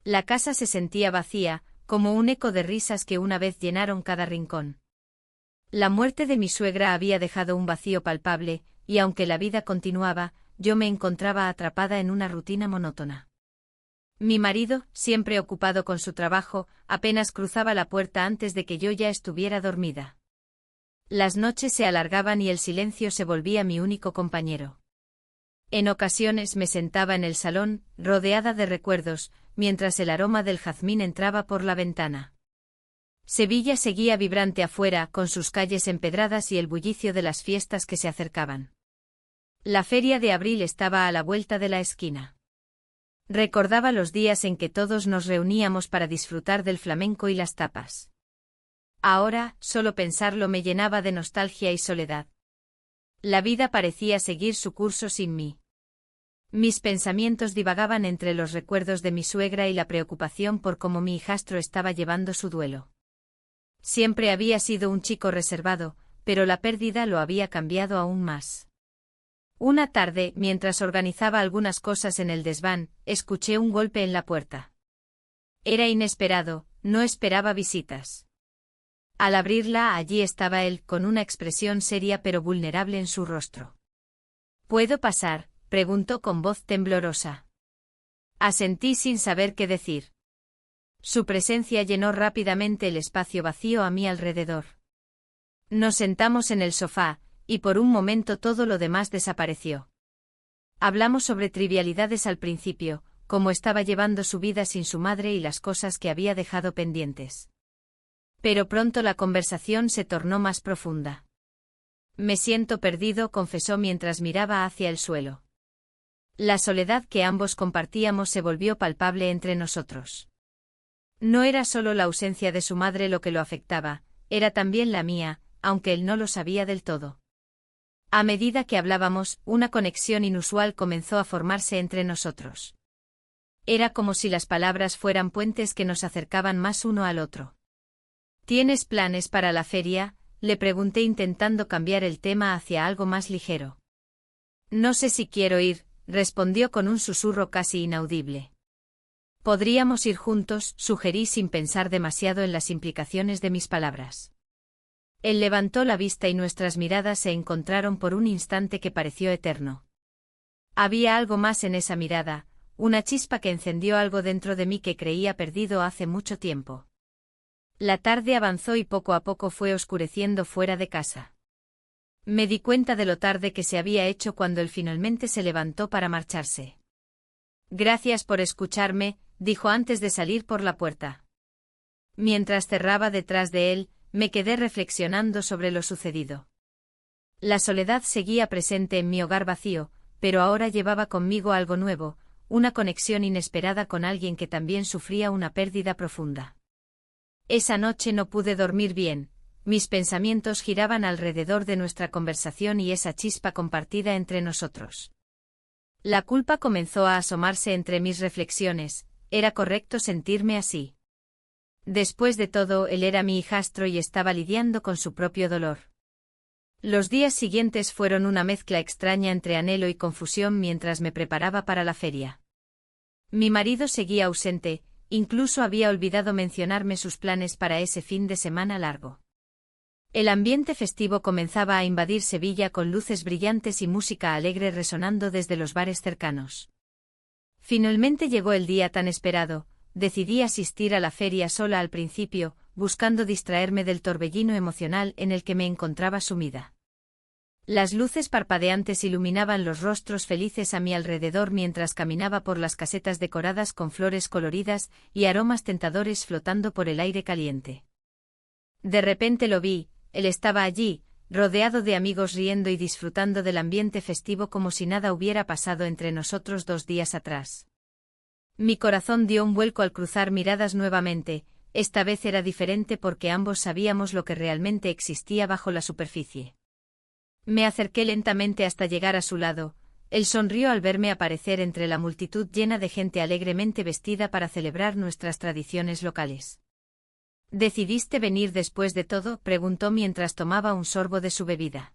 La casa se sentía vacía, como un eco de risas que una vez llenaron cada rincón. La muerte de mi suegra había dejado un vacío palpable, y aunque la vida continuaba, yo me encontraba atrapada en una rutina monótona. Mi marido, siempre ocupado con su trabajo, apenas cruzaba la puerta antes de que yo ya estuviera dormida. Las noches se alargaban y el silencio se volvía mi único compañero. En ocasiones me sentaba en el salón, rodeada de recuerdos, mientras el aroma del jazmín entraba por la ventana. Sevilla seguía vibrante afuera, con sus calles empedradas y el bullicio de las fiestas que se acercaban. La feria de abril estaba a la vuelta de la esquina. Recordaba los días en que todos nos reuníamos para disfrutar del flamenco y las tapas. Ahora, solo pensarlo me llenaba de nostalgia y soledad. La vida parecía seguir su curso sin mí. Mis pensamientos divagaban entre los recuerdos de mi suegra y la preocupación por cómo mi hijastro estaba llevando su duelo. Siempre había sido un chico reservado, pero la pérdida lo había cambiado aún más. Una tarde, mientras organizaba algunas cosas en el desván, escuché un golpe en la puerta. Era inesperado, no esperaba visitas. Al abrirla, allí estaba él, con una expresión seria pero vulnerable en su rostro. ¿Puedo pasar?, preguntó con voz temblorosa. Asentí sin saber qué decir. Su presencia llenó rápidamente el espacio vacío a mi alrededor. Nos sentamos en el sofá, y por un momento todo lo demás desapareció. Hablamos sobre trivialidades al principio, cómo estaba llevando su vida sin su madre y las cosas que había dejado pendientes. Pero pronto la conversación se tornó más profunda. Me siento perdido, confesó mientras miraba hacia el suelo. La soledad que ambos compartíamos se volvió palpable entre nosotros. No era solo la ausencia de su madre lo que lo afectaba, era también la mía, aunque él no lo sabía del todo. A medida que hablábamos, una conexión inusual comenzó a formarse entre nosotros. Era como si las palabras fueran puentes que nos acercaban más uno al otro. ¿Tienes planes para la feria?, le pregunté intentando cambiar el tema hacia algo más ligero. No sé si quiero ir, respondió con un susurro casi inaudible. Podríamos ir juntos, sugerí sin pensar demasiado en las implicaciones de mis palabras. Él levantó la vista y nuestras miradas se encontraron por un instante que pareció eterno. Había algo más en esa mirada, una chispa que encendió algo dentro de mí que creía perdido hace mucho tiempo. La tarde avanzó y poco a poco fue oscureciendo fuera de casa. Me di cuenta de lo tarde que se había hecho cuando él finalmente se levantó para marcharse. Gracias por escucharme, dijo antes de salir por la puerta. Mientras cerraba detrás de él, me quedé reflexionando sobre lo sucedido. La soledad seguía presente en mi hogar vacío, pero ahora llevaba conmigo algo nuevo, una conexión inesperada con alguien que también sufría una pérdida profunda. Esa noche no pude dormir bien, mis pensamientos giraban alrededor de nuestra conversación y esa chispa compartida entre nosotros. La culpa comenzó a asomarse entre mis reflexiones, ¿era correcto sentirme así? Después de todo, él era mi hijastro y estaba lidiando con su propio dolor. Los días siguientes fueron una mezcla extraña entre anhelo y confusión mientras me preparaba para la feria. Mi marido seguía ausente, incluso había olvidado mencionarme sus planes para ese fin de semana largo. El ambiente festivo comenzaba a invadir Sevilla con luces brillantes y música alegre resonando desde los bares cercanos. Finalmente llegó el día tan esperado. Decidí asistir a la feria sola al principio, buscando distraerme del torbellino emocional en el que me encontraba sumida. Las luces parpadeantes iluminaban los rostros felices a mi alrededor mientras caminaba por las casetas decoradas con flores coloridas y aromas tentadores flotando por el aire caliente. De repente lo vi, él estaba allí, rodeado de amigos riendo y disfrutando del ambiente festivo como si nada hubiera pasado entre nosotros 2 días atrás. Mi corazón dio un vuelco al cruzar miradas nuevamente, esta vez era diferente porque ambos sabíamos lo que realmente existía bajo la superficie. Me acerqué lentamente hasta llegar a su lado, él sonrió al verme aparecer entre la multitud llena de gente alegremente vestida para celebrar nuestras tradiciones locales. ¿Decidiste venir después de todo?, preguntó mientras tomaba un sorbo de su bebida.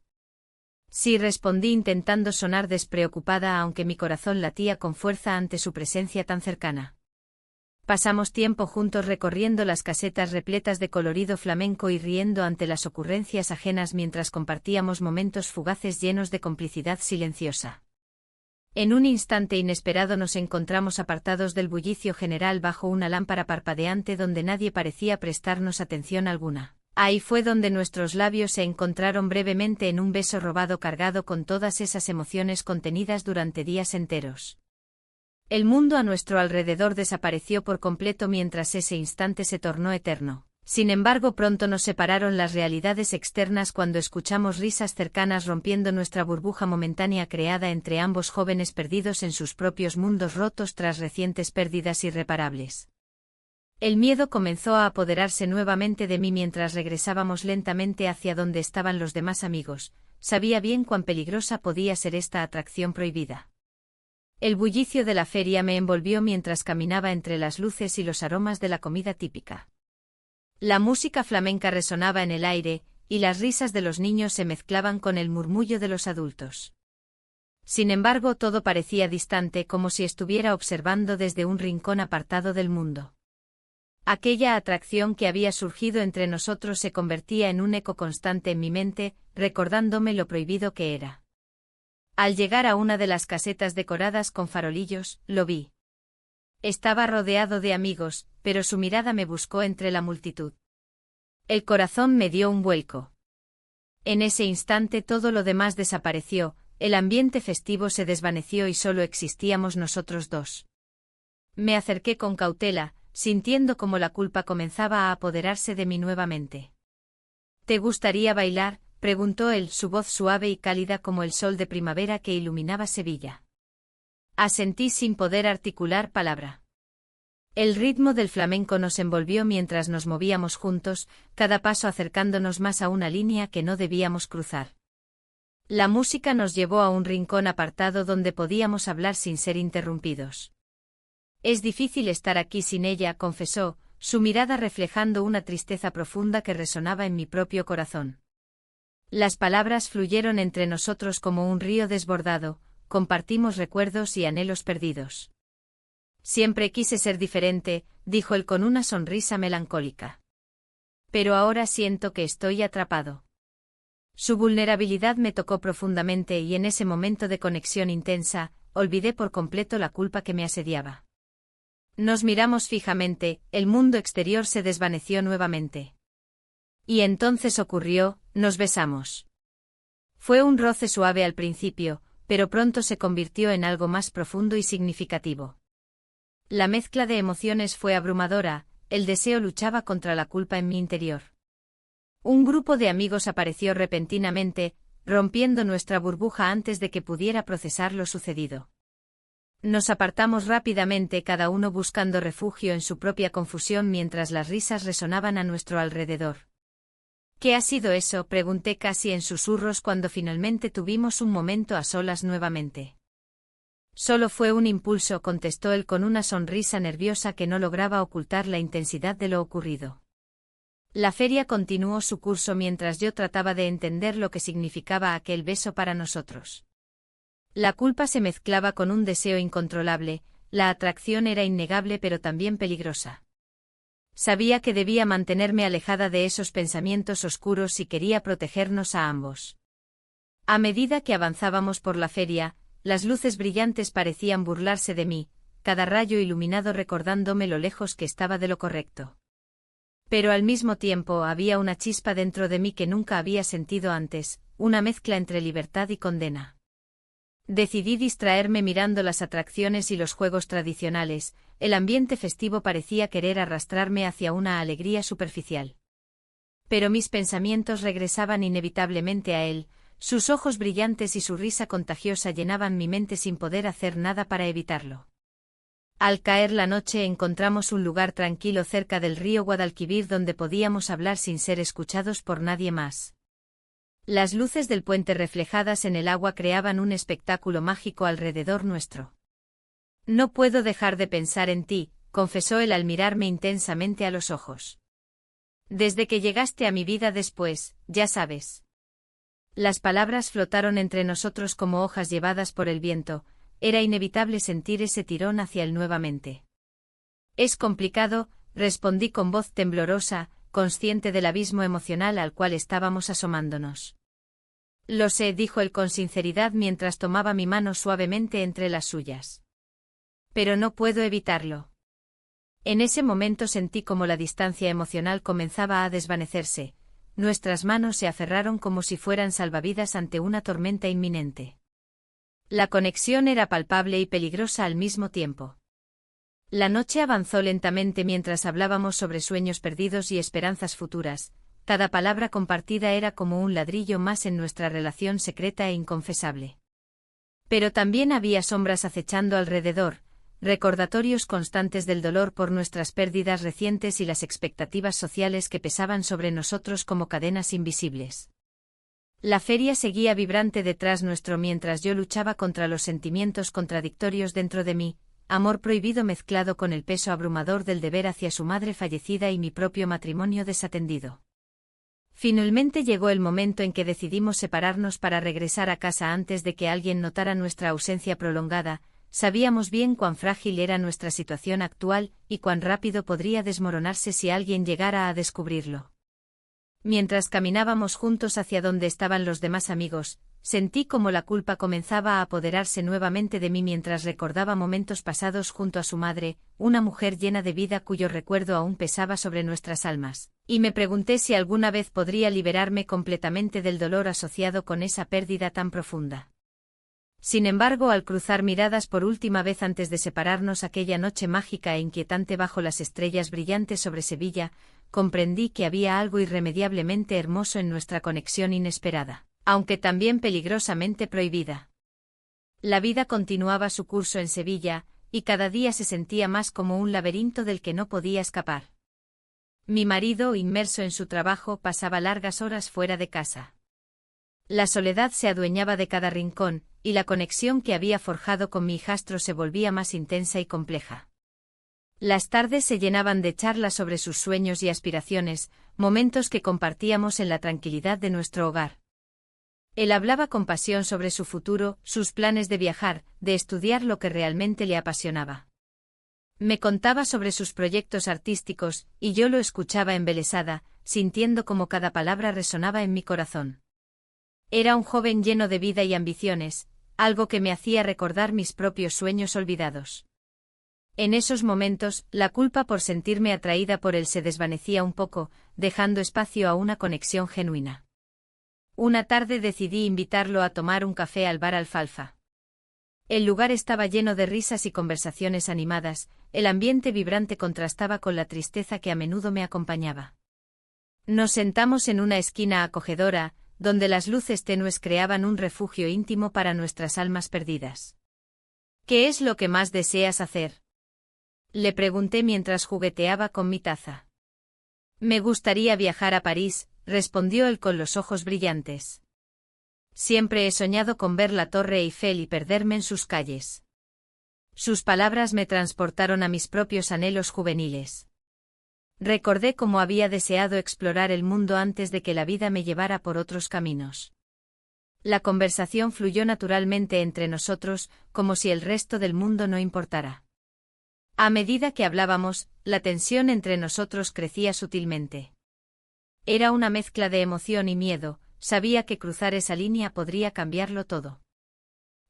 Sí, respondí intentando sonar despreocupada aunque mi corazón latía con fuerza ante su presencia tan cercana. Pasamos tiempo juntos recorriendo las casetas repletas de colorido flamenco y riendo ante las ocurrencias ajenas mientras compartíamos momentos fugaces llenos de complicidad silenciosa. En un instante inesperado nos encontramos apartados del bullicio general bajo una lámpara parpadeante donde nadie parecía prestarnos atención alguna. Ahí fue donde nuestros labios se encontraron brevemente en un beso robado cargado con todas esas emociones contenidas durante días enteros. El mundo a nuestro alrededor desapareció por completo mientras ese instante se tornó eterno. Sin embargo, pronto nos separaron las realidades externas cuando escuchamos risas cercanas rompiendo nuestra burbuja momentánea creada entre ambos jóvenes perdidos en sus propios mundos rotos tras recientes pérdidas irreparables. El miedo comenzó a apoderarse nuevamente de mí mientras regresábamos lentamente hacia donde estaban los demás amigos. Sabía bien cuán peligrosa podía ser esta atracción prohibida. El bullicio de la feria me envolvió mientras caminaba entre las luces y los aromas de la comida típica. La música flamenca resonaba en el aire, y las risas de los niños se mezclaban con el murmullo de los adultos. Sin embargo, todo parecía distante, como si estuviera observando desde un rincón apartado del mundo. Aquella atracción que había surgido entre nosotros se convertía en un eco constante en mi mente, recordándome lo prohibido que era. Al llegar a una de las casetas decoradas con farolillos, lo vi. Estaba rodeado de amigos, pero su mirada me buscó entre la multitud. El corazón me dio un vuelco. En ese instante todo lo demás desapareció, el ambiente festivo se desvaneció y solo existíamos nosotros dos. Me acerqué con cautela, sintiendo como la culpa comenzaba a apoderarse de mí nuevamente. ¿Te gustaría bailar?, preguntó él, su voz suave y cálida como el sol de primavera que iluminaba Sevilla. Asentí sin poder articular palabra. El ritmo del flamenco nos envolvió mientras nos movíamos juntos, cada paso acercándonos más a una línea que no debíamos cruzar. La música nos llevó a un rincón apartado donde podíamos hablar sin ser interrumpidos. Es difícil estar aquí sin ella, confesó, su mirada reflejando una tristeza profunda que resonaba en mi propio corazón. Las palabras fluyeron entre nosotros como un río desbordado, compartimos recuerdos y anhelos perdidos. Siempre quise ser diferente, dijo él con una sonrisa melancólica. Pero ahora siento que estoy atrapado. Su vulnerabilidad me tocó profundamente y en ese momento de conexión intensa, olvidé por completo la culpa que me asediaba. Nos miramos fijamente, el mundo exterior se desvaneció nuevamente. Y entonces ocurrió, nos besamos. Fue un roce suave al principio, pero pronto se convirtió en algo más profundo y significativo. La mezcla de emociones fue abrumadora, el deseo luchaba contra la culpa en mi interior. Un grupo de amigos apareció repentinamente, rompiendo nuestra burbuja antes de que pudiera procesar lo sucedido. Nos apartamos rápidamente, cada uno buscando refugio en su propia confusión mientras las risas resonaban a nuestro alrededor. ¿Qué ha sido eso?, pregunté casi en susurros cuando finalmente tuvimos un momento a solas nuevamente. Solo fue un impulso, contestó él con una sonrisa nerviosa que no lograba ocultar la intensidad de lo ocurrido. La feria continuó su curso mientras yo trataba de entender lo que significaba aquel beso para nosotros. La culpa se mezclaba con un deseo incontrolable, la atracción era innegable pero también peligrosa. Sabía que debía mantenerme alejada de esos pensamientos oscuros y quería protegernos a ambos. A medida que avanzábamos por la feria, las luces brillantes parecían burlarse de mí, cada rayo iluminado recordándome lo lejos que estaba de lo correcto. Pero al mismo tiempo había una chispa dentro de mí que nunca había sentido antes, una mezcla entre libertad y condena. Decidí distraerme mirando las atracciones y los juegos tradicionales, el ambiente festivo parecía querer arrastrarme hacia una alegría superficial. Pero mis pensamientos regresaban inevitablemente a él, sus ojos brillantes y su risa contagiosa llenaban mi mente sin poder hacer nada para evitarlo. Al caer la noche encontramos un lugar tranquilo cerca del río Guadalquivir donde podíamos hablar sin ser escuchados por nadie más. Las luces del puente reflejadas en el agua creaban un espectáculo mágico alrededor nuestro. No puedo dejar de pensar en ti, confesó él al mirarme intensamente a los ojos. Desde que llegaste a mi vida después, ya sabes. Las palabras flotaron entre nosotros como hojas llevadas por el viento, era inevitable sentir ese tirón hacia él nuevamente. Es complicado, respondí con voz temblorosa, consciente del abismo emocional al cual estábamos asomándonos. Lo sé, dijo él con sinceridad mientras tomaba mi mano suavemente entre las suyas. Pero no puedo evitarlo. En ese momento sentí como la distancia emocional comenzaba a desvanecerse, nuestras manos se aferraron como si fueran salvavidas ante una tormenta inminente. La conexión era palpable y peligrosa al mismo tiempo. La noche avanzó lentamente mientras hablábamos sobre sueños perdidos y esperanzas futuras, cada palabra compartida era como un ladrillo más en nuestra relación secreta e inconfesable. Pero también había sombras acechando alrededor, recordatorios constantes del dolor por nuestras pérdidas recientes y las expectativas sociales que pesaban sobre nosotros como cadenas invisibles. La feria seguía vibrante detrás nuestro mientras yo luchaba contra los sentimientos contradictorios dentro de mí, amor prohibido mezclado con el peso abrumador del deber hacia su madre fallecida y mi propio matrimonio desatendido. Finalmente llegó el momento en que decidimos separarnos para regresar a casa antes de que alguien notara nuestra ausencia prolongada. Sabíamos bien cuán frágil era nuestra situación actual y cuán rápido podría desmoronarse si alguien llegara a descubrirlo. Mientras caminábamos juntos hacia donde estaban los demás amigos, sentí como la culpa comenzaba a apoderarse nuevamente de mí mientras recordaba momentos pasados junto a su madre, una mujer llena de vida cuyo recuerdo aún pesaba sobre nuestras almas, y me pregunté si alguna vez podría liberarme completamente del dolor asociado con esa pérdida tan profunda. Sin embargo, al cruzar miradas por última vez antes de separarnos aquella noche mágica e inquietante bajo las estrellas brillantes sobre Sevilla, comprendí que había algo irremediablemente hermoso en nuestra conexión inesperada, aunque también peligrosamente prohibida. La vida continuaba su curso en Sevilla, y cada día se sentía más como un laberinto del que no podía escapar. Mi marido, inmerso en su trabajo, pasaba largas horas fuera de casa. La soledad se adueñaba de cada rincón, y la conexión que había forjado con mi hijastro se volvía más intensa y compleja. Las tardes se llenaban de charlas sobre sus sueños y aspiraciones, momentos que compartíamos en la tranquilidad de nuestro hogar. Él hablaba con pasión sobre su futuro, sus planes de viajar, de estudiar lo que realmente le apasionaba. Me contaba sobre sus proyectos artísticos, y yo lo escuchaba embelesada, sintiendo como cada palabra resonaba en mi corazón. Era un joven lleno de vida y ambiciones, algo que me hacía recordar mis propios sueños olvidados. En esos momentos, la culpa por sentirme atraída por él se desvanecía un poco, dejando espacio a una conexión genuina. Una tarde decidí invitarlo a tomar un café al bar Alfalfa. El lugar estaba lleno de risas y conversaciones animadas, el ambiente vibrante contrastaba con la tristeza que a menudo me acompañaba. Nos sentamos en una esquina acogedora, donde las luces tenues creaban un refugio íntimo para nuestras almas perdidas. ¿Qué es lo que más deseas hacer?, le pregunté mientras jugueteaba con mi taza. Me gustaría viajar a París, respondió él con los ojos brillantes. Siempre he soñado con ver la Torre Eiffel y perderme en sus calles. Sus palabras me transportaron a mis propios anhelos juveniles. Recordé cómo había deseado explorar el mundo antes de que la vida me llevara por otros caminos. La conversación fluyó naturalmente entre nosotros, como si el resto del mundo no importara. A medida que hablábamos, la tensión entre nosotros crecía sutilmente. Era una mezcla de emoción y miedo, sabía que cruzar esa línea podría cambiarlo todo.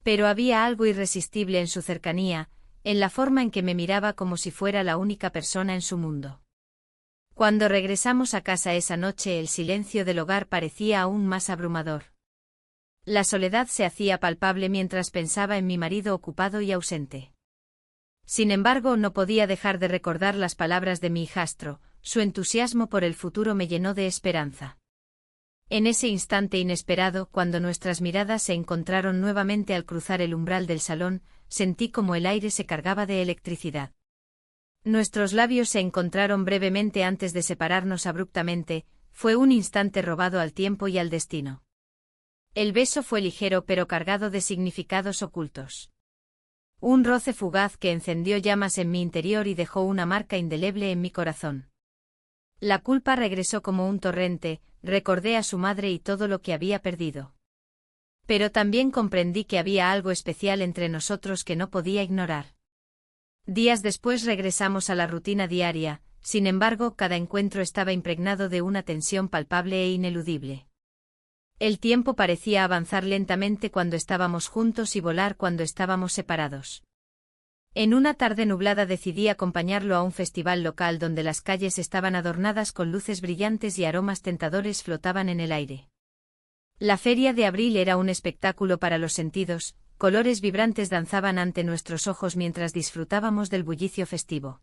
Pero había algo irresistible en su cercanía, en la forma en que me miraba como si fuera la única persona en su mundo. Cuando regresamos a casa esa noche, el silencio del hogar parecía aún más abrumador. La soledad se hacía palpable mientras pensaba en mi marido ocupado y ausente. Sin embargo, no podía dejar de recordar las palabras de mi hijastro, su entusiasmo por el futuro me llenó de esperanza. En ese instante inesperado, cuando nuestras miradas se encontraron nuevamente al cruzar el umbral del salón, sentí como el aire se cargaba de electricidad. Nuestros labios se encontraron brevemente antes de separarnos abruptamente, fue un instante robado al tiempo y al destino. El beso fue ligero pero cargado de significados ocultos. Un roce fugaz que encendió llamas en mi interior y dejó una marca indeleble en mi corazón. La culpa regresó como un torrente, recordé a su madre y todo lo que había perdido. Pero también comprendí que había algo especial entre nosotros que no podía ignorar. Días después regresamos a la rutina diaria, sin embargo, cada encuentro estaba impregnado de una tensión palpable e ineludible. El tiempo parecía avanzar lentamente cuando estábamos juntos y volar cuando estábamos separados. En una tarde nublada decidí acompañarlo a un festival local donde las calles estaban adornadas con luces brillantes y aromas tentadores flotaban en el aire. La feria de abril era un espectáculo para los sentidos, colores vibrantes danzaban ante nuestros ojos mientras disfrutábamos del bullicio festivo.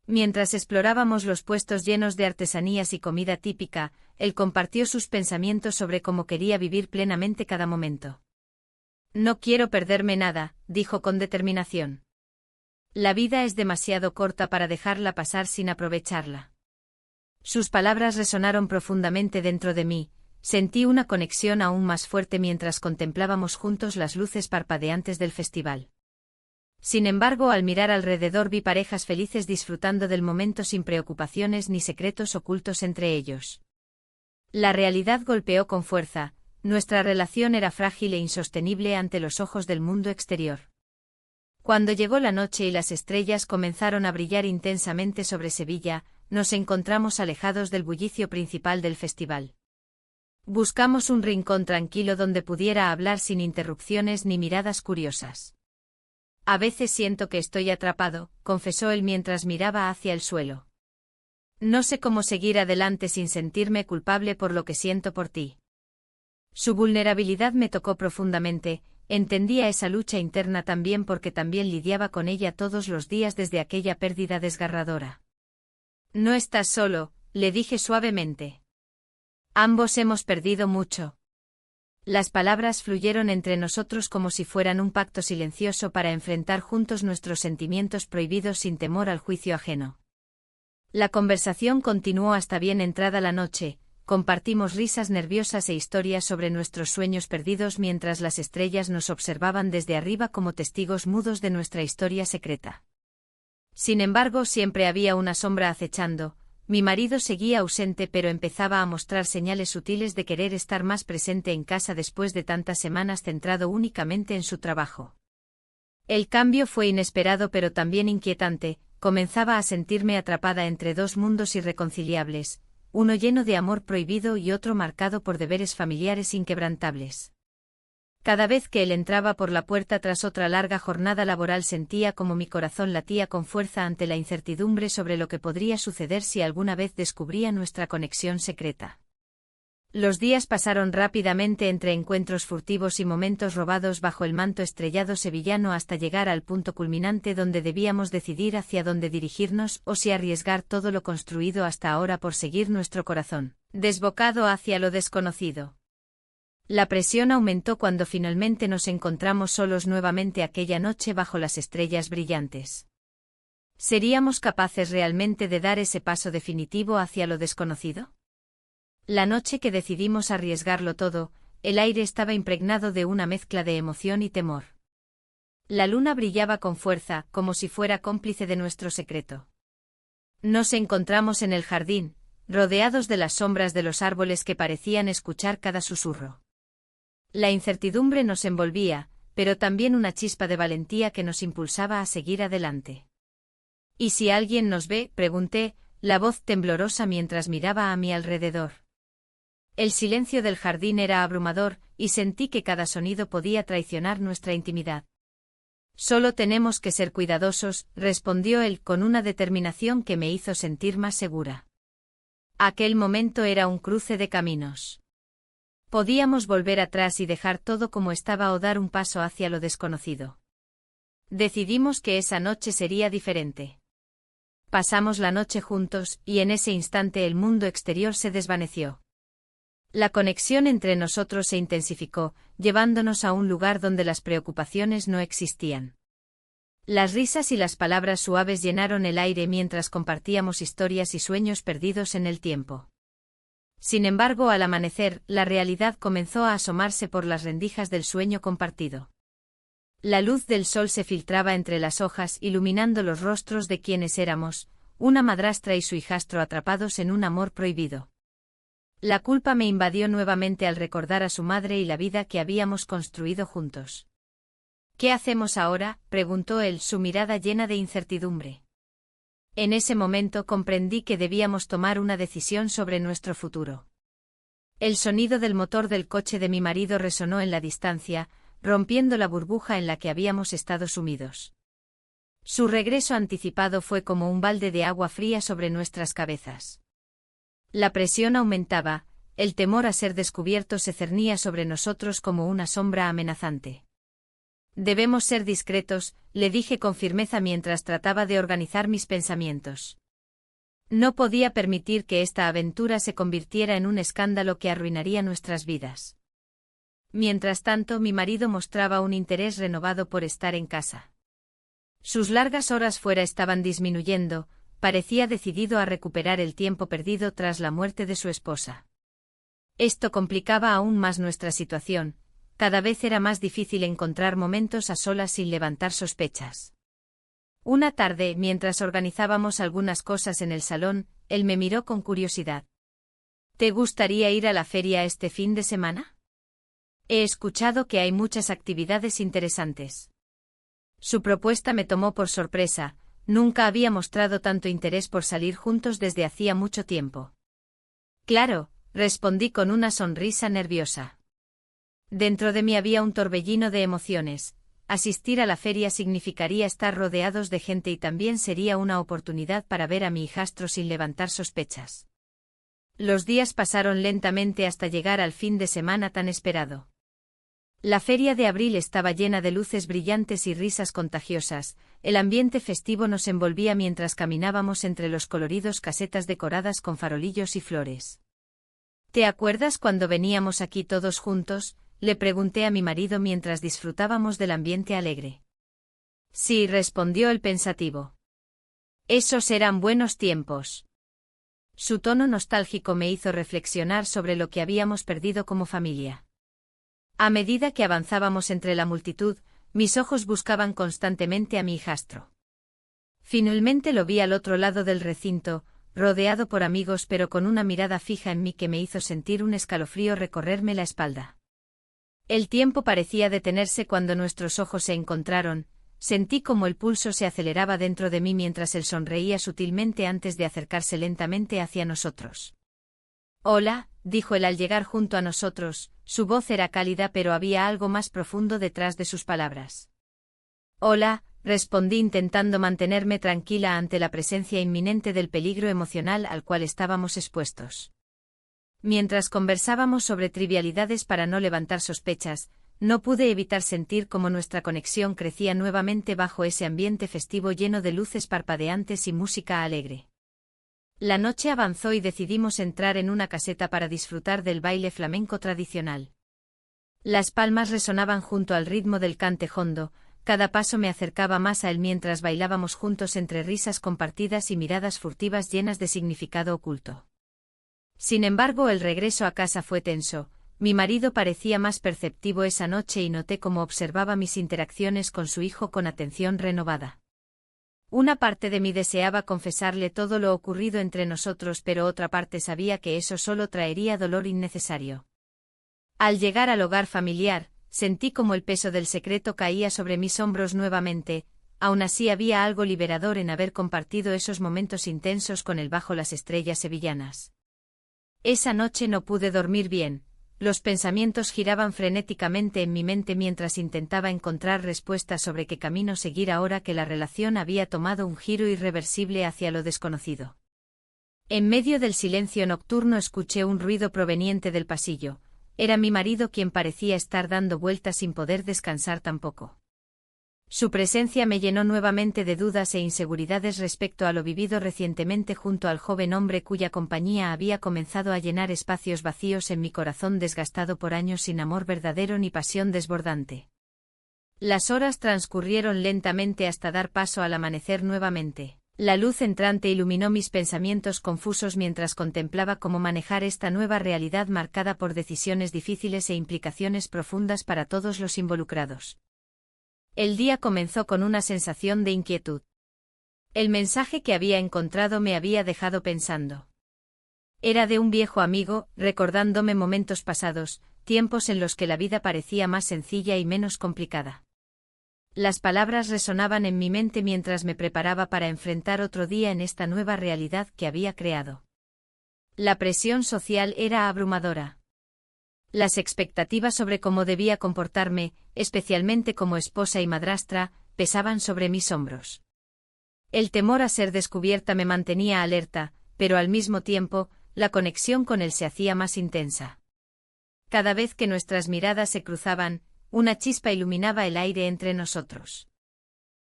Mientras explorábamos los puestos llenos de artesanías y comida típica, él compartió sus pensamientos sobre cómo quería vivir plenamente cada momento. No quiero perderme nada, dijo con determinación. La vida es demasiado corta para dejarla pasar sin aprovecharla. Sus palabras resonaron profundamente dentro de mí, sentí una conexión aún más fuerte mientras contemplábamos juntos las luces parpadeantes del festival. Sin embargo, al mirar alrededor vi parejas felices disfrutando del momento sin preocupaciones ni secretos ocultos entre ellos. La realidad golpeó con fuerza, nuestra relación era frágil e insostenible ante los ojos del mundo exterior. Cuando llegó la noche y las estrellas comenzaron a brillar intensamente sobre Sevilla, nos encontramos alejados del bullicio principal del festival. Buscamos un rincón tranquilo donde pudiera hablar sin interrupciones ni miradas curiosas. A veces siento que estoy atrapado, confesó él mientras miraba hacia el suelo. No sé cómo seguir adelante sin sentirme culpable por lo que siento por ti. Su vulnerabilidad me tocó profundamente. Entendía esa lucha interna también porque también lidiaba con ella todos los días desde aquella pérdida desgarradora. No estás solo, le dije suavemente. Ambos hemos perdido mucho. Las palabras fluyeron entre nosotros como si fueran un pacto silencioso para enfrentar juntos nuestros sentimientos prohibidos sin temor al juicio ajeno. La conversación continuó hasta bien entrada la noche. Compartimos risas nerviosas e historias sobre nuestros sueños perdidos mientras las estrellas nos observaban desde arriba como testigos mudos de nuestra historia secreta. Sin embargo, siempre había una sombra acechando. Mi marido seguía ausente pero empezaba a mostrar señales sutiles de querer estar más presente en casa después de tantas semanas centrado únicamente en su trabajo. El cambio fue inesperado pero también inquietante, comenzaba a sentirme atrapada entre dos mundos irreconciliables, uno lleno de amor prohibido y otro marcado por deberes familiares inquebrantables. Cada vez que él entraba por la puerta tras otra larga jornada laboral sentía como mi corazón latía con fuerza ante la incertidumbre sobre lo que podría suceder si alguna vez descubría nuestra conexión secreta. Los días pasaron rápidamente entre encuentros furtivos y momentos robados bajo el manto estrellado sevillano hasta llegar al punto culminante donde debíamos decidir hacia dónde dirigirnos o si arriesgar todo lo construido hasta ahora por seguir nuestro corazón, desbocado hacia lo desconocido. La presión aumentó cuando finalmente nos encontramos solos nuevamente aquella noche bajo las estrellas brillantes. ¿Seríamos capaces realmente de dar ese paso definitivo hacia lo desconocido? La noche que decidimos arriesgarlo todo, el aire estaba impregnado de una mezcla de emoción y temor. La luna brillaba con fuerza, como si fuera cómplice de nuestro secreto. Nos encontramos en el jardín, rodeados de las sombras de los árboles que parecían escuchar cada susurro. La incertidumbre nos envolvía, pero también una chispa de valentía que nos impulsaba a seguir adelante. ¿Y si alguien nos ve?, pregunté, la voz temblorosa mientras miraba a mi alrededor. El silencio del jardín era abrumador, y sentí que cada sonido podía traicionar nuestra intimidad. Solo tenemos que ser cuidadosos, respondió él con una determinación que me hizo sentir más segura. Aquel momento era un cruce de caminos. Podíamos volver atrás y dejar todo como estaba o dar un paso hacia lo desconocido. Decidimos que esa noche sería diferente. Pasamos la noche juntos, y en ese instante el mundo exterior se desvaneció. La conexión entre nosotros se intensificó, llevándonos a un lugar donde las preocupaciones no existían. Las risas y las palabras suaves llenaron el aire mientras compartíamos historias y sueños perdidos en el tiempo. Sin embargo, al amanecer, la realidad comenzó a asomarse por las rendijas del sueño compartido. La luz del sol se filtraba entre las hojas iluminando los rostros de quienes éramos, una madrastra y su hijastro atrapados en un amor prohibido. La culpa me invadió nuevamente al recordar a su madre y la vida que habíamos construido juntos. ¿Qué hacemos ahora?, preguntó él, su mirada llena de incertidumbre. En ese momento comprendí que debíamos tomar una decisión sobre nuestro futuro. El sonido del motor del coche de mi marido resonó en la distancia, rompiendo la burbuja en la que habíamos estado sumidos. Su regreso anticipado fue como un balde de agua fría sobre nuestras cabezas. La presión aumentaba, el temor a ser descubierto se cernía sobre nosotros como una sombra amenazante. Debemos ser discretos, le dije con firmeza mientras trataba de organizar mis pensamientos. No podía permitir que esta aventura se convirtiera en un escándalo que arruinaría nuestras vidas. Mientras tanto, mi marido mostraba un interés renovado por estar en casa. Sus largas horas fuera estaban disminuyendo, parecía decidido a recuperar el tiempo perdido tras la muerte de su esposa. Esto complicaba aún más nuestra situación, cada vez era más difícil encontrar momentos a solas sin levantar sospechas. Una tarde, mientras organizábamos algunas cosas en el salón, él me miró con curiosidad. ¿Te gustaría ir a la feria este fin de semana? He escuchado que hay muchas actividades interesantes. Su propuesta me tomó por sorpresa, nunca había mostrado tanto interés por salir juntos desde hacía mucho tiempo. Claro, respondí con una sonrisa nerviosa. Dentro de mí había un torbellino de emociones. Asistir a la feria significaría estar rodeados de gente y también sería una oportunidad para ver a mi hijastro sin levantar sospechas. Los días pasaron lentamente hasta llegar al fin de semana tan esperado. La feria de abril estaba llena de luces brillantes y risas contagiosas, el ambiente festivo nos envolvía mientras caminábamos entre los coloridos casetas decoradas con farolillos y flores. ¿Te acuerdas cuando veníamos aquí todos juntos?, le pregunté a mi marido mientras disfrutábamos del ambiente alegre. Sí, respondió el pensativo. Esos eran buenos tiempos. Su tono nostálgico me hizo reflexionar sobre lo que habíamos perdido como familia. A medida que avanzábamos entre la multitud, mis ojos buscaban constantemente a mi hijastro. Finalmente lo vi al otro lado del recinto, rodeado por amigos pero con una mirada fija en mí que me hizo sentir un escalofrío recorrerme la espalda. El tiempo parecía detenerse cuando nuestros ojos se encontraron, sentí como el pulso se aceleraba dentro de mí mientras él sonreía sutilmente antes de acercarse lentamente hacia nosotros. Hola, dijo él al llegar junto a nosotros, su voz era cálida pero había algo más profundo detrás de sus palabras. Hola, respondí intentando mantenerme tranquila ante la presencia inminente del peligro emocional al cual estábamos expuestos. Mientras conversábamos sobre trivialidades para no levantar sospechas, no pude evitar sentir cómo nuestra conexión crecía nuevamente bajo ese ambiente festivo lleno de luces parpadeantes y música alegre. La noche avanzó y decidimos entrar en una caseta para disfrutar del baile flamenco tradicional. Las palmas resonaban junto al ritmo del cante jondo, cada paso me acercaba más a él mientras bailábamos juntos entre risas compartidas y miradas furtivas llenas de significado oculto. Sin embargo, el regreso a casa fue tenso, mi marido parecía más perceptivo esa noche y noté cómo observaba mis interacciones con su hijo con atención renovada. Una parte de mí deseaba confesarle todo lo ocurrido entre nosotros, pero otra parte sabía que eso solo traería dolor innecesario. Al llegar al hogar familiar, sentí como el peso del secreto caía sobre mis hombros nuevamente, aún así había algo liberador en haber compartido esos momentos intensos con él bajo las estrellas sevillanas. Esa noche no pude dormir bien, los pensamientos giraban frenéticamente en mi mente mientras intentaba encontrar respuestas sobre qué camino seguir ahora que la relación había tomado un giro irreversible hacia lo desconocido. En medio del silencio nocturno escuché un ruido proveniente del pasillo. Era mi marido quien parecía estar dando vueltas sin poder descansar tampoco. Su presencia me llenó nuevamente de dudas e inseguridades respecto a lo vivido recientemente junto al joven hombre cuya compañía había comenzado a llenar espacios vacíos en mi corazón desgastado por años sin amor verdadero ni pasión desbordante. Las horas transcurrieron lentamente hasta dar paso al amanecer nuevamente. La luz entrante iluminó mis pensamientos confusos mientras contemplaba cómo manejar esta nueva realidad marcada por decisiones difíciles e implicaciones profundas para todos los involucrados. El día comenzó con una sensación de inquietud. El mensaje que había encontrado me había dejado pensando. Era de un viejo amigo, recordándome momentos pasados, tiempos en los que la vida parecía más sencilla y menos complicada. Las palabras resonaban en mi mente mientras me preparaba para enfrentar otro día en esta nueva realidad que había creado. La presión social era abrumadora. Las expectativas sobre cómo debía comportarme, especialmente como esposa y madrastra, pesaban sobre mis hombros. El temor a ser descubierta me mantenía alerta, pero al mismo tiempo, la conexión con él se hacía más intensa. Cada vez que nuestras miradas se cruzaban, una chispa iluminaba el aire entre nosotros.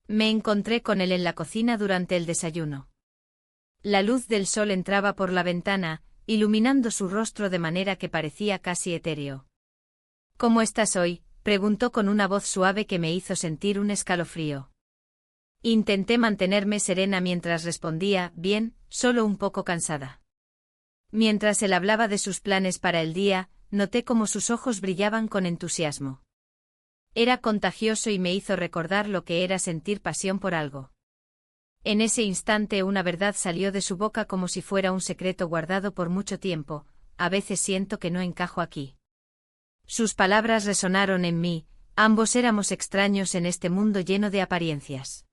Me encontré con él en la cocina durante el desayuno. La luz del sol entraba por la ventana, iluminando su rostro de manera que parecía casi etéreo. ¿Cómo estás hoy?, preguntó con una voz suave que me hizo sentir un escalofrío. Intenté mantenerme serena mientras respondía, bien, solo un poco cansada. Mientras él hablaba de sus planes para el día, noté cómo sus ojos brillaban con entusiasmo. Era contagioso y me hizo recordar lo que era sentir pasión por algo. En ese instante una verdad salió de su boca como si fuera un secreto guardado por mucho tiempo: a veces siento que no encajo aquí. Sus palabras resonaron en mí, ambos éramos extraños en este mundo lleno de apariencias.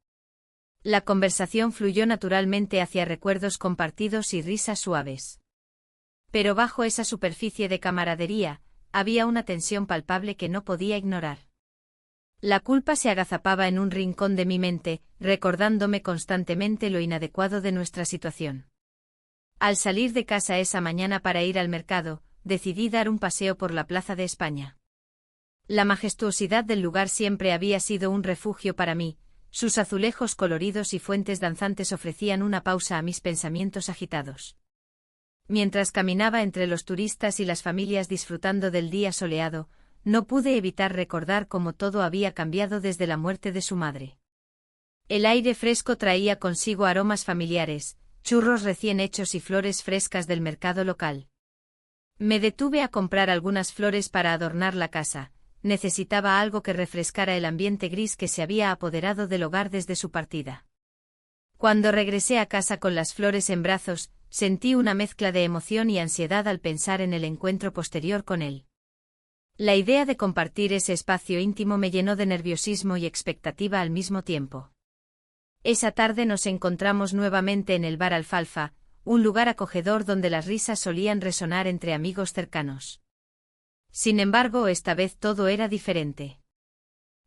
La conversación fluyó naturalmente hacia recuerdos compartidos y risas suaves. Pero bajo esa superficie de camaradería, había una tensión palpable que no podía ignorar. La culpa se agazapaba en un rincón de mi mente, recordándome constantemente lo inadecuado de nuestra situación. Al salir de casa esa mañana para ir al mercado, decidí dar un paseo por la Plaza de España. La majestuosidad del lugar siempre había sido un refugio para mí, sus azulejos coloridos y fuentes danzantes ofrecían una pausa a mis pensamientos agitados. Mientras caminaba entre los turistas y las familias disfrutando del día soleado, no pude evitar recordar cómo todo había cambiado desde la muerte de su madre. El aire fresco traía consigo aromas familiares, churros recién hechos y flores frescas del mercado local. Me detuve a comprar algunas flores para adornar la casa. Necesitaba algo que refrescara el ambiente gris que se había apoderado del hogar desde su partida. Cuando regresé a casa con las flores en brazos, sentí una mezcla de emoción y ansiedad al pensar en el encuentro posterior con él. La idea de compartir ese espacio íntimo me llenó de nerviosismo y expectativa al mismo tiempo. Esa tarde nos encontramos nuevamente en el bar Alfalfa, un lugar acogedor donde las risas solían resonar entre amigos cercanos. Sin embargo, esta vez todo era diferente.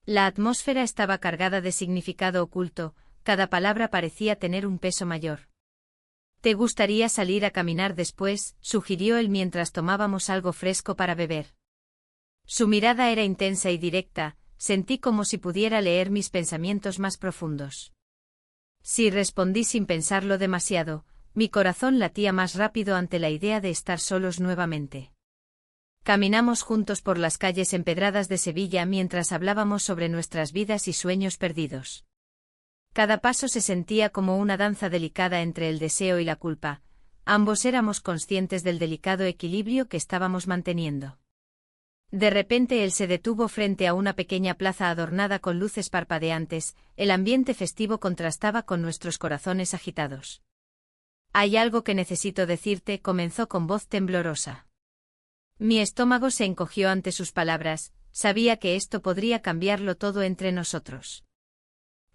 La atmósfera estaba cargada de significado oculto, cada palabra parecía tener un peso mayor. ¿Te gustaría salir a caminar después?, sugirió él mientras tomábamos algo fresco para beber. Su mirada era intensa y directa, sentí como si pudiera leer mis pensamientos más profundos. Sí, respondí sin pensarlo demasiado, mi corazón latía más rápido ante la idea de estar solos nuevamente. Caminamos juntos por las calles empedradas de Sevilla mientras hablábamos sobre nuestras vidas y sueños perdidos. Cada paso se sentía como una danza delicada entre el deseo y la culpa, ambos éramos conscientes del delicado equilibrio que estábamos manteniendo. De repente él se detuvo frente a una pequeña plaza adornada con luces parpadeantes, el ambiente festivo contrastaba con nuestros corazones agitados. «Hay algo que necesito decirte», comenzó con voz temblorosa. Mi estómago se encogió ante sus palabras, sabía que esto podría cambiarlo todo entre nosotros.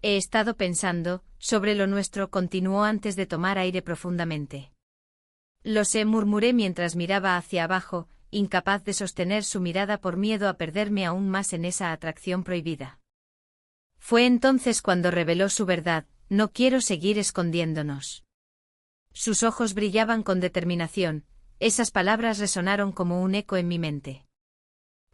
He estado pensando sobre lo nuestro, continuó antes de tomar aire profundamente. Lo sé, murmuré mientras miraba hacia abajo, incapaz de sostener su mirada por miedo a perderme aún más en esa atracción prohibida. Fue entonces cuando reveló su verdad: no quiero seguir escondiéndonos. Sus ojos brillaban con determinación, esas palabras resonaron como un eco en mi mente.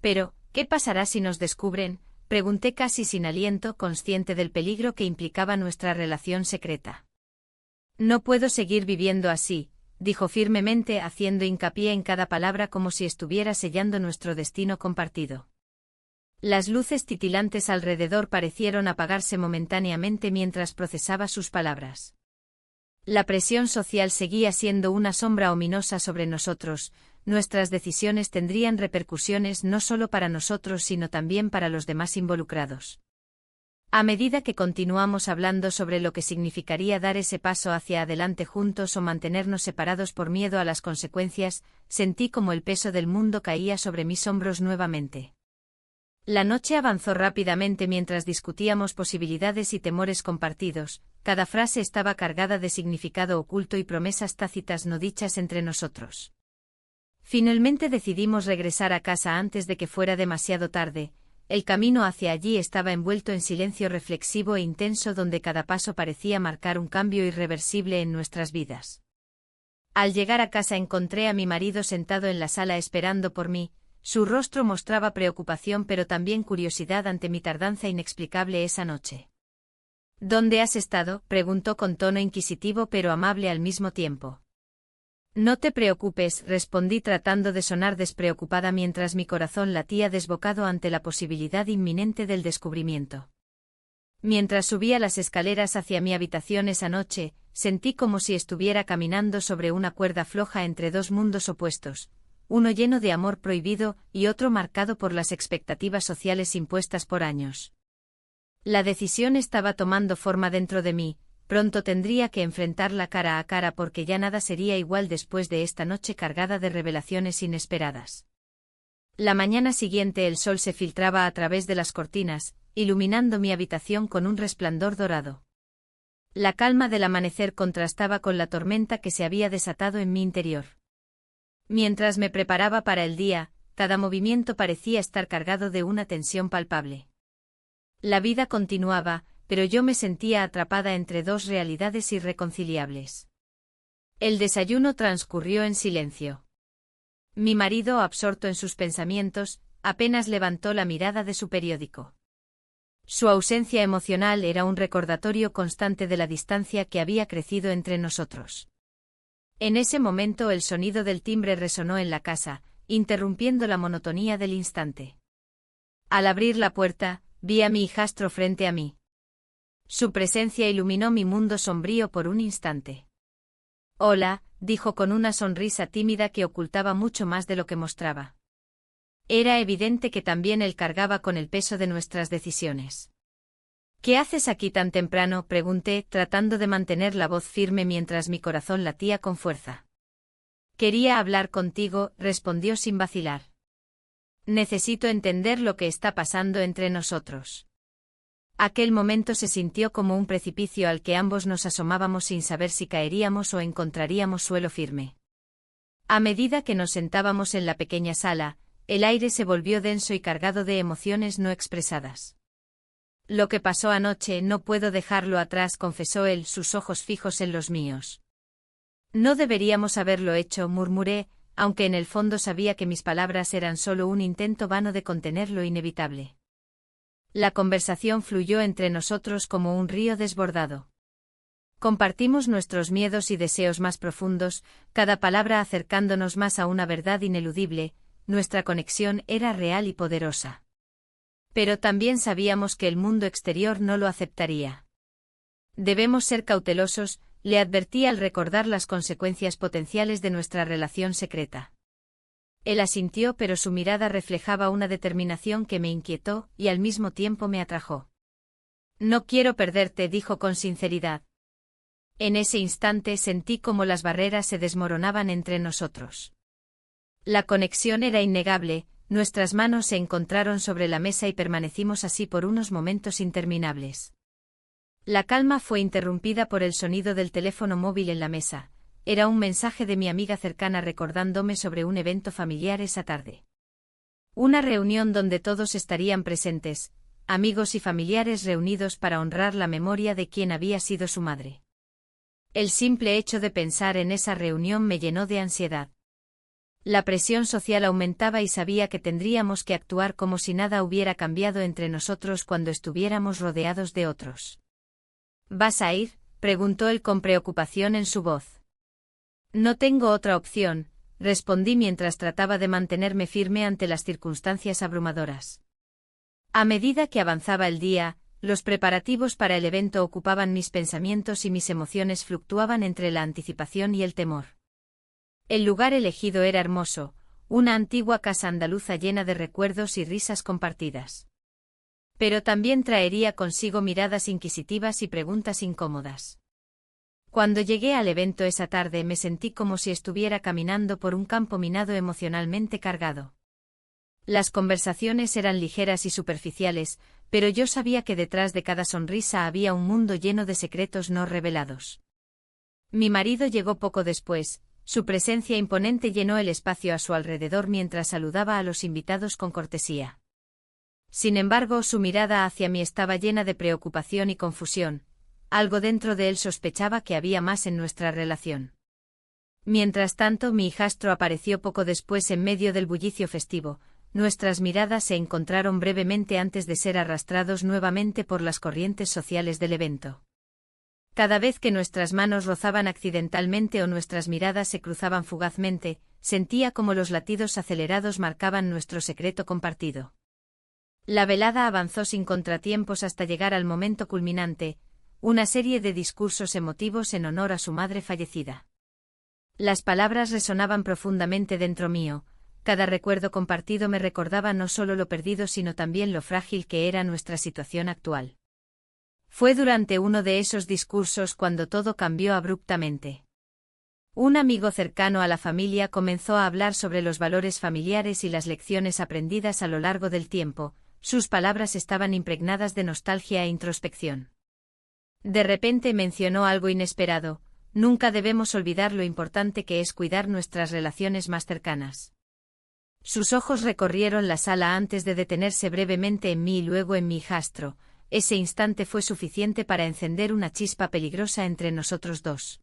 Pero, ¿qué pasará si nos descubren?, pregunté casi sin aliento, consciente del peligro que implicaba nuestra relación secreta. No puedo seguir viviendo así, dijo firmemente, haciendo hincapié en cada palabra como si estuviera sellando nuestro destino compartido. Las luces titilantes alrededor parecieron apagarse momentáneamente mientras procesaba sus palabras. La presión social seguía siendo una sombra ominosa sobre nosotros, nuestras decisiones tendrían repercusiones no solo para nosotros sino también para los demás involucrados. A medida que continuamos hablando sobre lo que significaría dar ese paso hacia adelante juntos o mantenernos separados por miedo a las consecuencias, sentí como el peso del mundo caía sobre mis hombros nuevamente. La noche avanzó rápidamente mientras discutíamos posibilidades y temores compartidos, cada frase estaba cargada de significado oculto y promesas tácitas no dichas entre nosotros. Finalmente decidimos regresar a casa antes de que fuera demasiado tarde. El camino hacia allí estaba envuelto en silencio reflexivo e intenso donde cada paso parecía marcar un cambio irreversible en nuestras vidas. Al llegar a casa encontré a mi marido sentado en la sala esperando por mí. Su rostro mostraba preocupación pero también curiosidad ante mi tardanza inexplicable esa noche. ¿Dónde has estado?, preguntó con tono inquisitivo pero amable al mismo tiempo. No te preocupes, respondí tratando de sonar despreocupada mientras mi corazón latía desbocado ante la posibilidad inminente del descubrimiento. Mientras subía las escaleras hacia mi habitación esa noche, sentí como si estuviera caminando sobre una cuerda floja entre dos mundos opuestos, uno lleno de amor prohibido y otro marcado por las expectativas sociales impuestas por años. La decisión estaba tomando forma dentro de mí. Pronto tendría que enfrentarla cara a cara porque ya nada sería igual después de esta noche cargada de revelaciones inesperadas. La mañana siguiente el sol se filtraba a través de las cortinas, iluminando mi habitación con un resplandor dorado. La calma del amanecer contrastaba con la tormenta que se había desatado en mi interior. Mientras me preparaba para el día, cada movimiento parecía estar cargado de una tensión palpable. La vida continuaba, pero yo me sentía atrapada entre dos realidades irreconciliables. El desayuno transcurrió en silencio. Mi marido, absorto en sus pensamientos, apenas levantó la mirada de su periódico. Su ausencia emocional era un recordatorio constante de la distancia que había crecido entre nosotros. En ese momento el sonido del timbre resonó en la casa, interrumpiendo la monotonía del instante. Al abrir la puerta, vi a mi hijastro frente a mí. Su presencia iluminó mi mundo sombrío por un instante. «Hola», dijo con una sonrisa tímida que ocultaba mucho más de lo que mostraba. Era evidente que también él cargaba con el peso de nuestras decisiones. «¿Qué haces aquí tan temprano?», pregunté, tratando de mantener la voz firme mientras mi corazón latía con fuerza. «Quería hablar contigo», respondió sin vacilar. «Necesito entender lo que está pasando entre nosotros». Aquel momento se sintió como un precipicio al que ambos nos asomábamos sin saber si caeríamos o encontraríamos suelo firme. A medida que nos sentábamos en la pequeña sala, el aire se volvió denso y cargado de emociones no expresadas. «Lo que pasó anoche no puedo dejarlo atrás», confesó él, sus ojos fijos en los míos. «No deberíamos haberlo hecho», murmuré, aunque en el fondo sabía que mis palabras eran solo un intento vano de contener lo inevitable. La conversación fluyó entre nosotros como un río desbordado. Compartimos nuestros miedos y deseos más profundos, cada palabra acercándonos más a una verdad ineludible. Nuestra conexión era real y poderosa. Pero también sabíamos que el mundo exterior no lo aceptaría. «Debemos ser cautelosos», le advertí al recordar las consecuencias potenciales de nuestra relación secreta. Él asintió, pero su mirada reflejaba una determinación que me inquietó y al mismo tiempo me atrajo. «No quiero perderte», dijo con sinceridad. En ese instante sentí como las barreras se desmoronaban entre nosotros. La conexión era innegable, nuestras manos se encontraron sobre la mesa y permanecimos así por unos momentos interminables. La calma fue interrumpida por el sonido del teléfono móvil en la mesa. Era un mensaje de mi amiga cercana recordándome sobre un evento familiar esa tarde. Una reunión donde todos estarían presentes, amigos y familiares reunidos para honrar la memoria de quien había sido su madre. El simple hecho de pensar en esa reunión me llenó de ansiedad. La presión social aumentaba y sabía que tendríamos que actuar como si nada hubiera cambiado entre nosotros cuando estuviéramos rodeados de otros. «¿Vas a ir?», preguntó él con preocupación en su voz. «No tengo otra opción», respondí mientras trataba de mantenerme firme ante las circunstancias abrumadoras. A medida que avanzaba el día, los preparativos para el evento ocupaban mis pensamientos y mis emociones fluctuaban entre la anticipación y el temor. El lugar elegido era hermoso, una antigua casa andaluza llena de recuerdos y risas compartidas. Pero también traería consigo miradas inquisitivas y preguntas incómodas. Cuando llegué al evento esa tarde me sentí como si estuviera caminando por un campo minado emocionalmente cargado. Las conversaciones eran ligeras y superficiales, pero yo sabía que detrás de cada sonrisa había un mundo lleno de secretos no revelados. Mi marido llegó poco después. Su presencia imponente llenó el espacio a su alrededor mientras saludaba a los invitados con cortesía. Sin embargo, su mirada hacia mí estaba llena de preocupación y confusión. Algo dentro de él sospechaba que había más en nuestra relación. Mientras tanto, mi hijastro apareció poco después en medio del bullicio festivo. Nuestras miradas se encontraron brevemente antes de ser arrastrados nuevamente por las corrientes sociales del evento. Cada vez que nuestras manos rozaban accidentalmente o nuestras miradas se cruzaban fugazmente, sentía como los latidos acelerados marcaban nuestro secreto compartido. La velada avanzó sin contratiempos hasta llegar al momento culminante, una serie de discursos emotivos en honor a su madre fallecida. Las palabras resonaban profundamente dentro mío, cada recuerdo compartido me recordaba no solo lo perdido sino también lo frágil que era nuestra situación actual. Fue durante uno de esos discursos cuando todo cambió abruptamente. Un amigo cercano a la familia comenzó a hablar sobre los valores familiares y las lecciones aprendidas a lo largo del tiempo. Sus palabras estaban impregnadas de nostalgia e introspección. De repente mencionó algo inesperado: nunca debemos olvidar lo importante que es cuidar nuestras relaciones más cercanas. Sus ojos recorrieron la sala antes de detenerse brevemente en mí y luego en mi hijastro. Ese instante fue suficiente para encender una chispa peligrosa entre nosotros dos.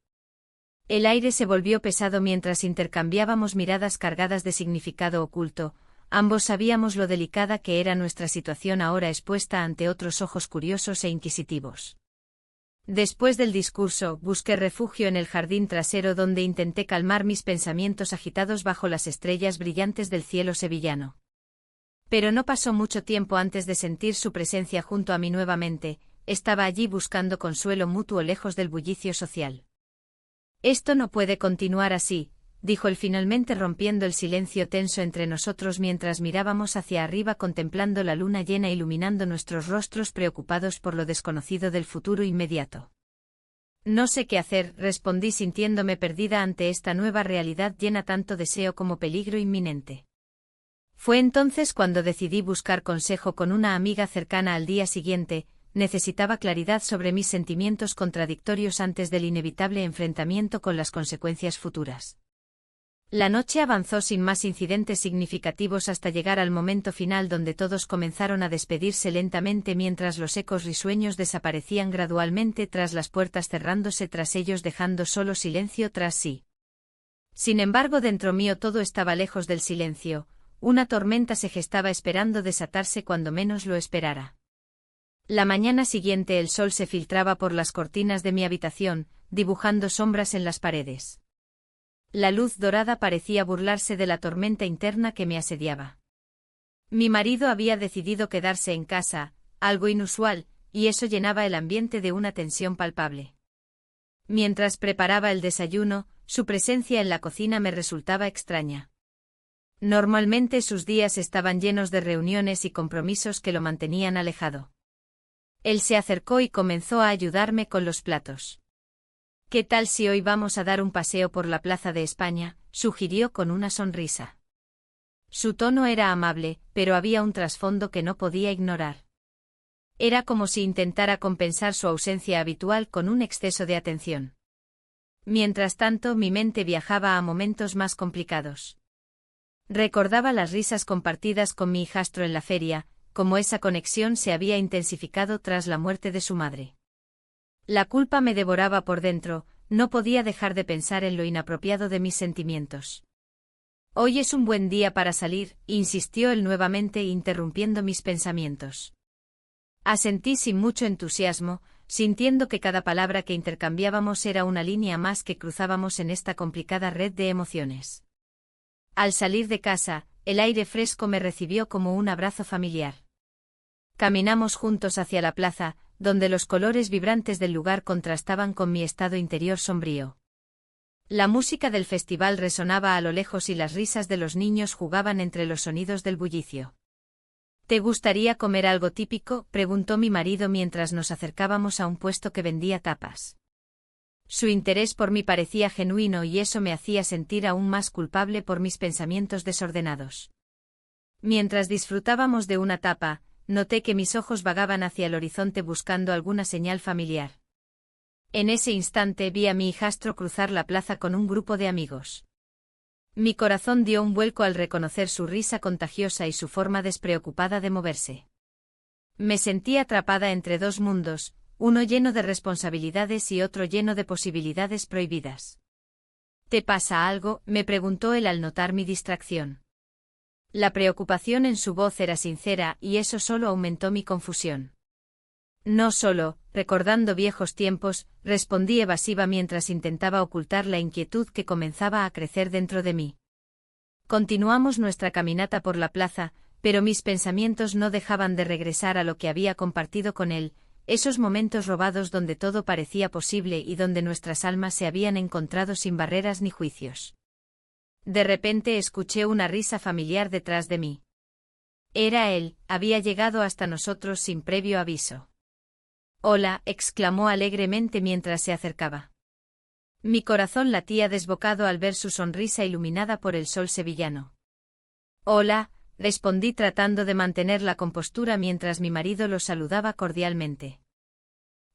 El aire se volvió pesado mientras intercambiábamos miradas cargadas de significado oculto. Ambos sabíamos lo delicada que era nuestra situación ahora expuesta ante otros ojos curiosos e inquisitivos. Después del discurso, busqué refugio en el jardín trasero donde intenté calmar mis pensamientos agitados bajo las estrellas brillantes del cielo sevillano. Pero no pasó mucho tiempo antes de sentir su presencia junto a mí nuevamente. Estaba allí buscando consuelo mutuo lejos del bullicio social. «Esto no puede continuar así», dijo él finalmente rompiendo el silencio tenso entre nosotros mientras mirábamos hacia arriba contemplando la luna llena iluminando nuestros rostros preocupados por lo desconocido del futuro inmediato. «No sé qué hacer», respondí sintiéndome perdida ante esta nueva realidad llena tanto deseo como peligro inminente. Fue entonces cuando decidí buscar consejo con una amiga cercana al día siguiente. Necesitaba claridad sobre mis sentimientos contradictorios antes del inevitable enfrentamiento con las consecuencias futuras. La noche avanzó sin más incidentes significativos hasta llegar al momento final donde todos comenzaron a despedirse lentamente mientras los ecos risueños desaparecían gradualmente tras las puertas cerrándose tras ellos dejando solo silencio tras sí. Sin embargo, dentro mío todo estaba lejos del silencio. Una tormenta se gestaba esperando desatarse cuando menos lo esperara. La mañana siguiente el sol se filtraba por las cortinas de mi habitación, dibujando sombras en las paredes. La luz dorada parecía burlarse de la tormenta interna que me asediaba. Mi marido había decidido quedarse en casa, algo inusual, y eso llenaba el ambiente de una tensión palpable. Mientras preparaba el desayuno, su presencia en la cocina me resultaba extraña. Normalmente sus días estaban llenos de reuniones y compromisos que lo mantenían alejado. Él se acercó y comenzó a ayudarme con los platos. «¿Qué tal si hoy vamos a dar un paseo por la Plaza de España?», sugirió con una sonrisa. Su tono era amable, pero había un trasfondo que no podía ignorar. Era como si intentara compensar su ausencia habitual con un exceso de atención. Mientras tanto, mi mente viajaba a momentos más complicados. Recordaba las risas compartidas con mi hijastro en la feria, como esa conexión se había intensificado tras la muerte de su madre. La culpa me devoraba por dentro, no podía dejar de pensar en lo inapropiado de mis sentimientos. «Hoy es un buen día para salir», insistió él nuevamente interrumpiendo mis pensamientos. Asentí sin mucho entusiasmo, sintiendo que cada palabra que intercambiábamos era una línea más que cruzábamos en esta complicada red de emociones. Al salir de casa, el aire fresco me recibió como un abrazo familiar. Caminamos juntos hacia la plaza, donde los colores vibrantes del lugar contrastaban con mi estado interior sombrío. La música del festival resonaba a lo lejos y las risas de los niños jugaban entre los sonidos del bullicio. «¿Te gustaría comer algo típico?», preguntó mi marido mientras nos acercábamos a un puesto que vendía tapas. Su interés por mí parecía genuino y eso me hacía sentir aún más culpable por mis pensamientos desordenados. Mientras disfrutábamos de una tapa, noté que mis ojos vagaban hacia el horizonte buscando alguna señal familiar. En ese instante vi a mi hijastro cruzar la plaza con un grupo de amigos. Mi corazón dio un vuelco al reconocer su risa contagiosa y su forma despreocupada de moverse. Me sentí atrapada entre dos mundos, uno lleno de responsabilidades y otro lleno de posibilidades prohibidas. ¿Te pasa algo?, me preguntó él al notar mi distracción. La preocupación en su voz era sincera y eso solo aumentó mi confusión. No solo, recordando viejos tiempos, respondí evasiva mientras intentaba ocultar la inquietud que comenzaba a crecer dentro de mí. Continuamos nuestra caminata por la plaza, pero mis pensamientos no dejaban de regresar a lo que había compartido con él, esos momentos robados donde todo parecía posible y donde nuestras almas se habían encontrado sin barreras ni juicios. De repente escuché una risa familiar detrás de mí. Era él, había llegado hasta nosotros sin previo aviso. «Hola», exclamó alegremente mientras se acercaba. Mi corazón latía desbocado al ver su sonrisa iluminada por el sol sevillano. «Hola», respondí tratando de mantener la compostura mientras mi marido lo saludaba cordialmente.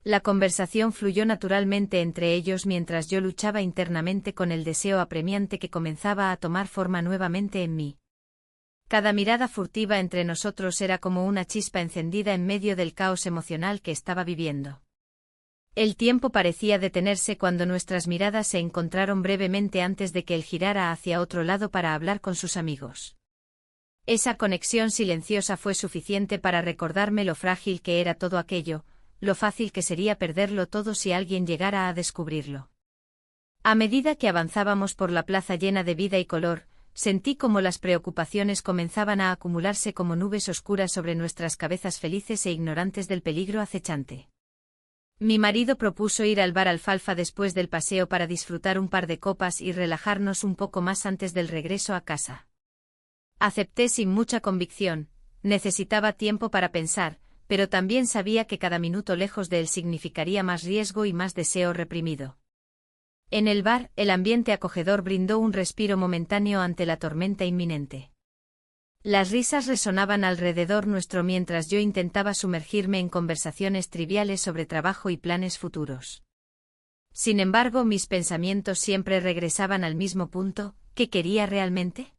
La conversación fluyó naturalmente entre ellos mientras yo luchaba internamente con el deseo apremiante que comenzaba a tomar forma nuevamente en mí. Cada mirada furtiva entre nosotros era como una chispa encendida en medio del caos emocional que estaba viviendo. El tiempo parecía detenerse cuando nuestras miradas se encontraron brevemente antes de que él girara hacia otro lado para hablar con sus amigos. Esa conexión silenciosa fue suficiente para recordarme lo frágil que era todo aquello, lo fácil que sería perderlo todo si alguien llegara a descubrirlo. A medida que avanzábamos por la plaza llena de vida y color, sentí como las preocupaciones comenzaban a acumularse como nubes oscuras sobre nuestras cabezas felices e ignorantes del peligro acechante. Mi marido propuso ir al bar Alfalfa después del paseo para disfrutar un par de copas y relajarnos un poco más antes del regreso a casa. Acepté sin mucha convicción, necesitaba tiempo para pensar, pero también sabía que cada minuto lejos de él significaría más riesgo y más deseo reprimido. En el bar, el ambiente acogedor brindó un respiro momentáneo ante la tormenta inminente. Las risas resonaban alrededor nuestro mientras yo intentaba sumergirme en conversaciones triviales sobre trabajo y planes futuros. Sin embargo, mis pensamientos siempre regresaban al mismo punto: ¿qué quería realmente?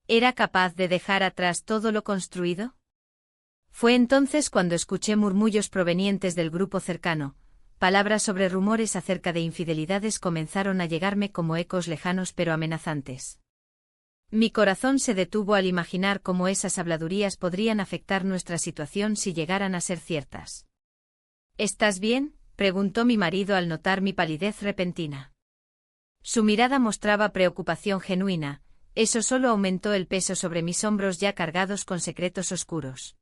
¿Era capaz de dejar atrás todo lo construido? Fue entonces cuando escuché murmullos provenientes del grupo cercano. Palabras sobre rumores acerca de infidelidades comenzaron a llegarme como ecos lejanos pero amenazantes. Mi corazón se detuvo al imaginar cómo esas habladurías podrían afectar nuestra situación si llegaran a ser ciertas. ¿Estás bien?, preguntó mi marido al notar mi palidez repentina. Su mirada mostraba preocupación genuina, eso solo aumentó el peso sobre mis hombros ya cargados con secretos oscuros.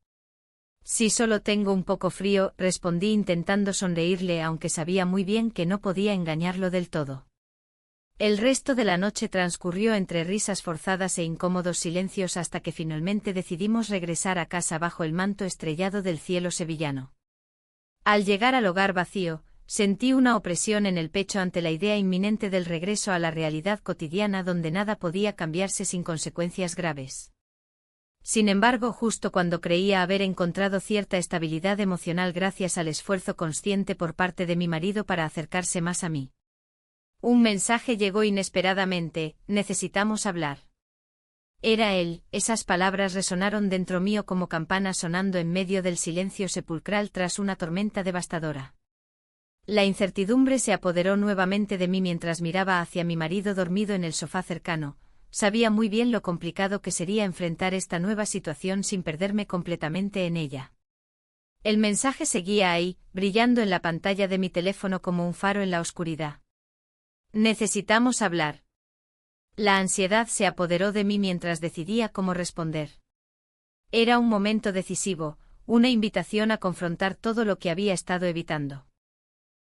Sí, solo tengo un poco frío, respondí intentando sonreírle aunque sabía muy bien que no podía engañarlo del todo. El resto de la noche transcurrió entre risas forzadas e incómodos silencios hasta que finalmente decidimos regresar a casa bajo el manto estrellado del cielo sevillano. Al llegar al hogar vacío, sentí una opresión en el pecho ante la idea inminente del regreso a la realidad cotidiana donde nada podía cambiarse sin consecuencias graves. Sin embargo, justo cuando creía haber encontrado cierta estabilidad emocional gracias al esfuerzo consciente por parte de mi marido para acercarse más a mí, un mensaje llegó inesperadamente: necesitamos hablar. Era él, esas palabras resonaron dentro mío como campanas sonando en medio del silencio sepulcral tras una tormenta devastadora. La incertidumbre se apoderó nuevamente de mí mientras miraba hacia mi marido dormido en el sofá cercano. Sabía muy bien lo complicado que sería enfrentar esta nueva situación sin perderme completamente en ella. El mensaje seguía ahí, brillando en la pantalla de mi teléfono como un faro en la oscuridad. Necesitamos hablar. La ansiedad se apoderó de mí mientras decidía cómo responder. Era un momento decisivo, una invitación a confrontar todo lo que había estado evitando.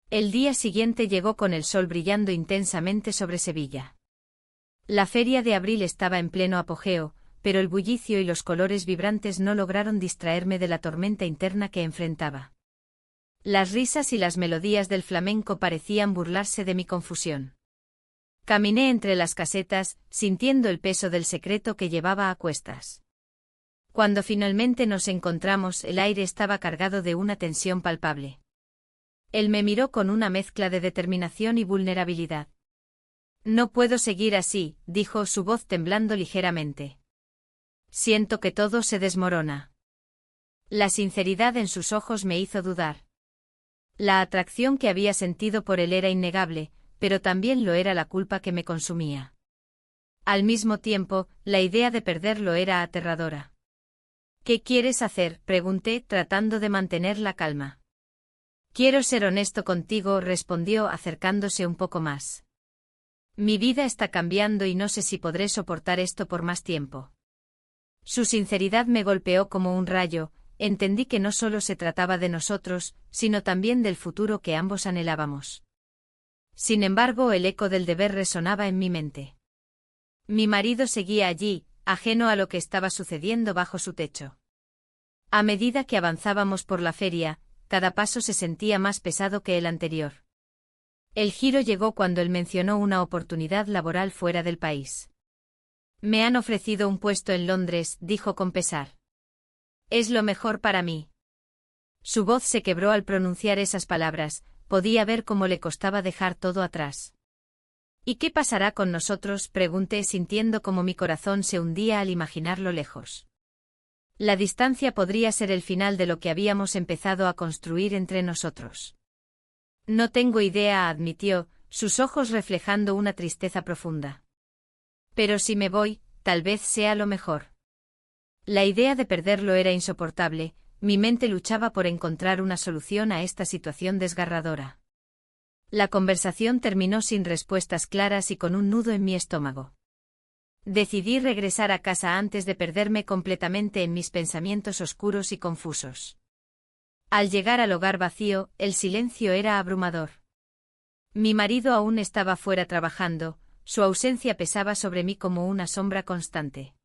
El día siguiente llegó con el sol brillando intensamente sobre Sevilla. La feria de abril estaba en pleno apogeo, pero el bullicio y los colores vibrantes no lograron distraerme de la tormenta interna que enfrentaba. Las risas y las melodías del flamenco parecían burlarse de mi confusión. Caminé entre las casetas, sintiendo el peso del secreto que llevaba a cuestas. Cuando finalmente nos encontramos, el aire estaba cargado de una tensión palpable. Él me miró con una mezcla de determinación y vulnerabilidad. No puedo seguir así, dijo, su voz temblando ligeramente. Siento que todo se desmorona. La sinceridad en sus ojos me hizo dudar. La atracción que había sentido por él era innegable, pero también lo era la culpa que me consumía. Al mismo tiempo, la idea de perderlo era aterradora. ¿Qué quieres hacer?, pregunté, tratando de mantener la calma. Quiero ser honesto contigo, respondió, acercándose un poco más. Mi vida está cambiando y no sé si podré soportar esto por más tiempo. Su sinceridad me golpeó como un rayo. Entendí que no solo se trataba de nosotros, sino también del futuro que ambos anhelábamos. Sin embargo, el eco del deber resonaba en mi mente. Mi marido seguía allí, ajeno a lo que estaba sucediendo bajo su techo. A medida que avanzábamos por la feria, cada paso se sentía más pesado que el anterior. El giro llegó cuando él mencionó una oportunidad laboral fuera del país. Me han ofrecido un puesto en Londres, dijo con pesar. Es lo mejor para mí. Su voz se quebró al pronunciar esas palabras, podía ver cómo le costaba dejar todo atrás. ¿Y qué pasará con nosotros?, pregunté, sintiendo cómo mi corazón se hundía al imaginarlo lejos. La distancia podría ser el final de lo que habíamos empezado a construir entre nosotros. No tengo idea, admitió, sus ojos reflejando una tristeza profunda. Pero si me voy, tal vez sea lo mejor. La idea de perderlo era insoportable, mi mente luchaba por encontrar una solución a esta situación desgarradora. La conversación terminó sin respuestas claras y con un nudo en mi estómago. Decidí regresar a casa antes de perderme completamente en mis pensamientos oscuros y confusos. Al llegar al hogar vacío, el silencio era abrumador. Mi marido aún estaba fuera trabajando, su ausencia pesaba sobre mí como una sombra constante.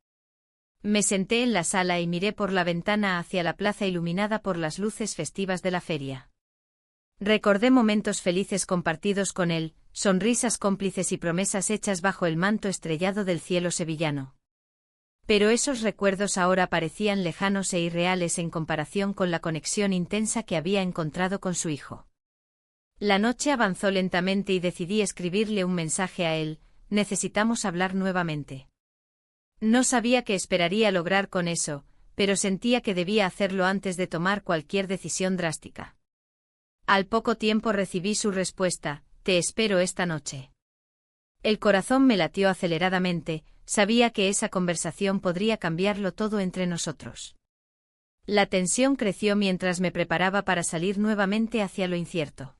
Me senté en la sala y miré por la ventana hacia la plaza iluminada por las luces festivas de la feria. Recordé momentos felices compartidos con él, sonrisas cómplices y promesas hechas bajo el manto estrellado del cielo sevillano. Pero esos recuerdos ahora parecían lejanos e irreales en comparación con la conexión intensa que había encontrado con su hijo. La noche avanzó lentamente y decidí escribirle un mensaje a él: necesitamos hablar nuevamente. No sabía qué esperaría lograr con eso, pero sentía que debía hacerlo antes de tomar cualquier decisión drástica. Al poco tiempo recibí su respuesta: te espero esta noche. El corazón me latió aceleradamente, sabía que esa conversación podría cambiarlo todo entre nosotros. La tensión creció mientras me preparaba para salir nuevamente hacia lo incierto.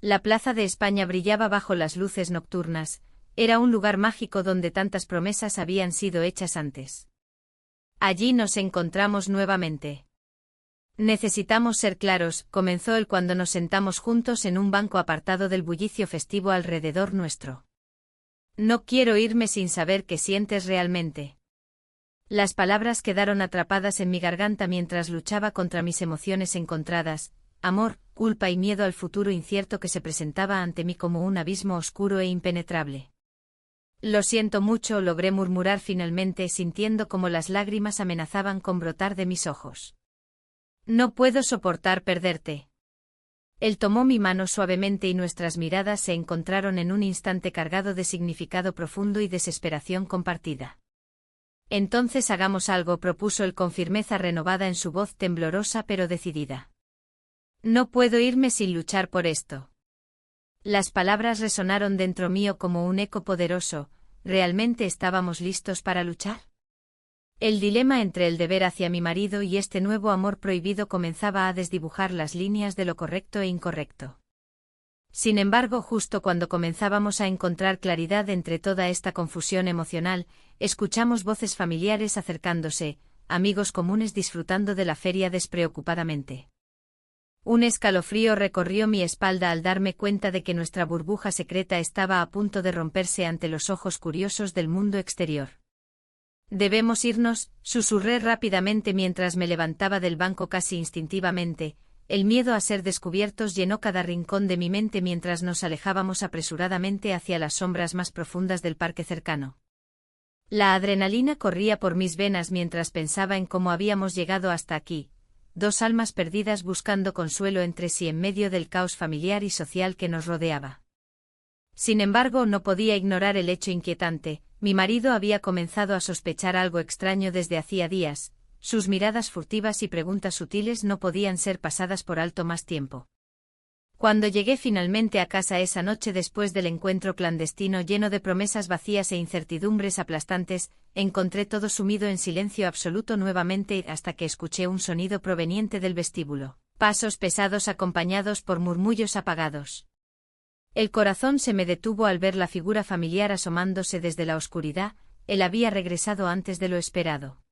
La Plaza de España brillaba bajo las luces nocturnas. Era un lugar mágico donde tantas promesas habían sido hechas antes. Allí nos encontramos nuevamente. Necesitamos ser claros, comenzó él cuando nos sentamos juntos en un banco apartado del bullicio festivo alrededor nuestro. No quiero irme sin saber qué sientes realmente. Las palabras quedaron atrapadas en mi garganta mientras luchaba contra mis emociones encontradas, amor, culpa y miedo al futuro incierto que se presentaba ante mí como un abismo oscuro e impenetrable. Lo siento mucho, logré murmurar finalmente, sintiendo como las lágrimas amenazaban con brotar de mis ojos. No puedo soportar perderte. Él tomó mi mano suavemente y nuestras miradas se encontraron en un instante cargado de significado profundo y desesperación compartida. Entonces hagamos algo, propuso él con firmeza renovada en su voz temblorosa pero decidida. No puedo irme sin luchar por esto. Las palabras resonaron dentro mío como un eco poderoso. ¿Realmente estábamos listos para luchar? El dilema entre el deber hacia mi marido y este nuevo amor prohibido comenzaba a desdibujar las líneas de lo correcto e incorrecto. Sin embargo, justo cuando comenzábamos a encontrar claridad entre toda esta confusión emocional, escuchamos voces familiares acercándose, amigos comunes disfrutando de la feria despreocupadamente. Un escalofrío recorrió mi espalda al darme cuenta de que nuestra burbuja secreta estaba a punto de romperse ante los ojos curiosos del mundo exterior. Debemos irnos, susurré rápidamente mientras me levantaba del banco casi instintivamente. El miedo a ser descubiertos llenó cada rincón de mi mente mientras nos alejábamos apresuradamente hacia las sombras más profundas del parque cercano. La adrenalina corría por mis venas mientras pensaba en cómo habíamos llegado hasta aquí, dos almas perdidas buscando consuelo entre sí en medio del caos familiar y social que nos rodeaba. Sin embargo, no podía ignorar el hecho inquietante: mi marido había comenzado a sospechar algo extraño desde hacía días, sus miradas furtivas y preguntas sutiles no podían ser pasadas por alto más tiempo. Cuando llegué finalmente a casa esa noche después del encuentro clandestino lleno de promesas vacías e incertidumbres aplastantes, encontré todo sumido en silencio absoluto nuevamente hasta que escuché un sonido proveniente del vestíbulo, pasos pesados acompañados por murmullos apagados. El corazón se me detuvo al ver la figura familiar asomándose desde la oscuridad. Él había regresado antes de lo esperado.